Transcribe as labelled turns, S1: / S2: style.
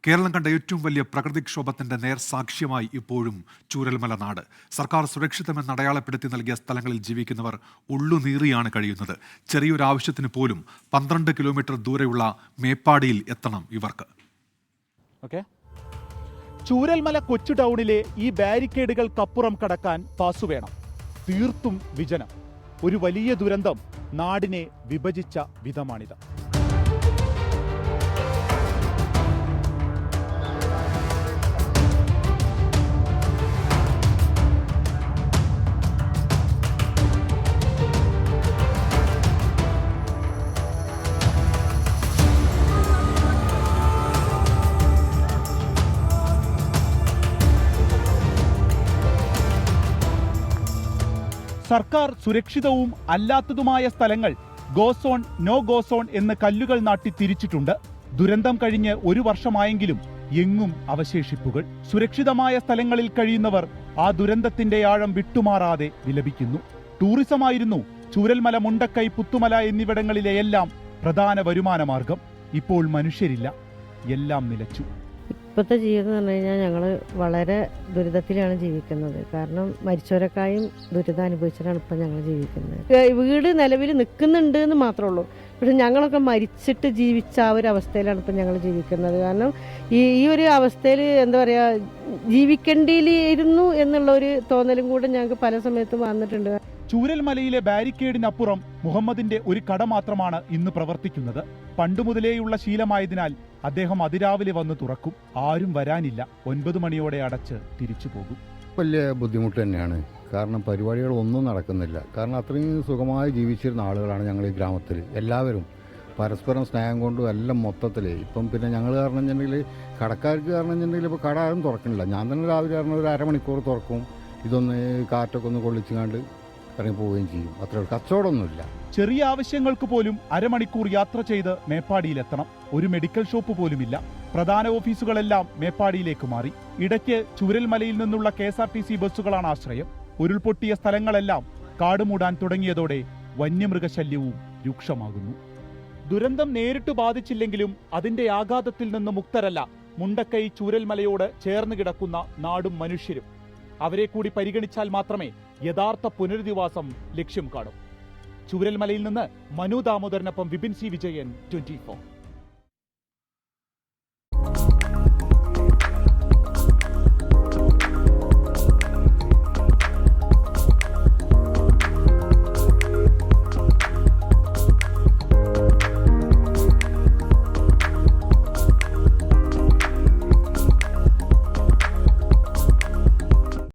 S1: കേരളം കണ്ട ഏറ്റവും വലിയ പ്രകൃതിക്ഷോഭത്തിന്റെ നേർസാക്ഷ്യമായി ഇപ്പോഴും ചൂരൽമല നാട്. സർക്കാർ സുരക്ഷിതമെന്ന് അടയാളപ്പെടുത്തി നൽകിയ സ്ഥലങ്ങളിൽ ജീവിക്കുന്നവർ ഉള്ളുനീറിയാണ് കഴിയുന്നത്. ചെറിയൊരാവശ്യത്തിന് പോലും 12 കിലോമീറ്റർ ദൂരെയുള്ള മേപ്പാടിയിൽ എത്തണം ഇവർക്ക്.
S2: ചൂരൽമല കൊച്ചു ടൗണിലെ ഈ ബാരിക്കേഡുകൾക്കപ്പുറം കടക്കാൻ പാസ് വേണം. തീർത്തും വിജനം. ഒരു വലിയ ദുരന്തം നാടിനെ വിഭജിച്ച വിധമാണിത്. സർക്കാർ സുരക്ഷിതവും അല്ലാത്തതുമായ സ്ഥലങ്ങൾ ഗോസോൺ, നോ ഗോസോൺ എന്ന് കല്ലുകൾ നാട്ടി തിരിച്ചിട്ടുണ്ട്. ദുരന്തം കഴിഞ്ഞ് 1 വർഷമായെങ്കിലും എങ്ങും അവശേഷിപ്പുകൾ. സുരക്ഷിതമായ സ്ഥലങ്ങളിൽ കഴിയുന്നവർ ആ ദുരന്തത്തിന്റെ ആഴം വിട്ടുമാറാതെ വിലപിക്കുന്നു. ടൂറിസമായിരുന്നു ചൂരൽമല, മുണ്ടക്കൈ, പുത്തുമല എന്നിവിടങ്ങളിലെ എല്ലാം പ്രധാന വരുമാന മാർഗം. ഇപ്പോൾ മനുഷ്യരില്ല, എല്ലാം നിലച്ചു.
S3: ഇപ്പോഴത്തെ ജീവിതം എന്ന് പറഞ്ഞു കഴിഞ്ഞാൽ ഞങ്ങൾ വളരെ ദുരിതത്തിലാണ് ജീവിക്കുന്നത്. കാരണം മരിച്ചവരെക്കായും ദുരിതം അനുഭവിച്ചിട്ടാണ് ഇപ്പം ഞങ്ങൾ ജീവിക്കുന്നത്. വീട് നിലവിൽ നിൽക്കുന്നുണ്ട് എന്ന് മാത്രമേ ഉള്ളൂ. പക്ഷെ ഞങ്ങളൊക്കെ മരിച്ചിട്ട് ജീവിച്ച ആ ഒരു അവസ്ഥയിലാണ് ഇപ്പം ഞങ്ങൾ ജീവിക്കുന്നത്. കാരണം ഈ ഒരു അവസ്ഥയിൽ എന്താ പറയുക, ജീവിക്കേണ്ടിയിരുന്നു എന്നുള്ള ഒരു തോന്നലും കൂടെ ഞങ്ങൾക്ക് പല സമയത്തും വന്നിട്ടുണ്ട്.
S2: ചൂരൽമലയിലെ ബാരിക്കേഡിനപ്പുറം മുഹമ്മദിന്റെ ഒരു കട മാത്രമാണ് ഇന്ന് പ്രവർത്തിക്കുന്നത്. പണ്ടുമുതലേയുള്ള ശീലമായതിനാൽ അദ്ദേഹം അതിരാവിലെ വന്ന് തുറക്കും. ആരും വരാനില്ല. 9 മണിയോടെ അടച്ച് തിരിച്ചു പോകും.
S4: വലിയ ബുദ്ധിമുട്ട് തന്നെയാണ്. കാരണം പരിപാടികളൊന്നും നടക്കുന്നില്ല. കാരണം അത്രയും സുഖമായി ജീവിച്ചിരുന്ന ആളുകളാണ് ഞങ്ങൾ ഈ ഗ്രാമത്തിൽ. എല്ലാവരും പരസ്പരം സ്നേഹം കൊണ്ടും എല്ലാം മൊത്തത്തിൽ. ഇപ്പം പിന്നെ ഞങ്ങൾ കാരണം വെച്ചിട്ടുണ്ടെങ്കിൽ കടക്കാർക്ക് കാരണം വെച്ചിട്ടുണ്ടെങ്കിൽ ഇപ്പോൾ കട ആരും തുറക്കണില്ല. ഞാൻ തന്നെ രാവിലെ കാരണം ഒരു അരമണിക്കൂർ തുറക്കും. ഇതൊന്ന് കാറ്റൊക്കെ ഒന്ന് കൊള്ളിച്ചുകൊണ്ട് ഇറങ്ങി പോവുകയും ചെയ്യും. അത്ര കച്ചവടമൊന്നുമില്ല.
S2: ചെറിയ ആവശ്യങ്ങൾക്ക് പോലും അരമണിക്കൂർ യാത്ര ചെയ്ത് മേപ്പാടിയിലെത്തണം. ഒരു മെഡിക്കൽ ഷോപ്പ് പോലുമില്ല. പ്രധാന ഓഫീസുകളെല്ലാം മേപ്പാടിയിലേക്ക് മാറി. ഇടയ്ക്ക് ചൂരൽമലയിൽ നിന്നുള്ള KSRTC ബസ്സുകളാണ് ആശ്രയം. ഉരുൾപൊട്ടിയ സ്ഥലങ്ങളെല്ലാം കാടുമൂടാൻ തുടങ്ങിയതോടെ വന്യമൃഗശല്യവും രൂക്ഷമാകുന്നു. ദുരന്തം നേരിട്ട് ബാധിച്ചില്ലെങ്കിലും അതിന്റെ ആഘാതത്തിൽ നിന്ന് മുക്തരല്ല മുണ്ടക്കൈ ചൂരൽമലയോട് ചേർന്ന് കിടക്കുന്ന നാടും മനുഷ്യരും. അവരെ കൂടി പരിഗണിച്ചാൽ മാത്രമേ യഥാർത്ഥ പുനരധിവാസം ലക്ഷ്യം കാണൂ. ചൂരൽമലയിൽ നിന്ന് മനു ദാമോദരനൊപ്പം വിപിൻ C. വിജയൻ, 24.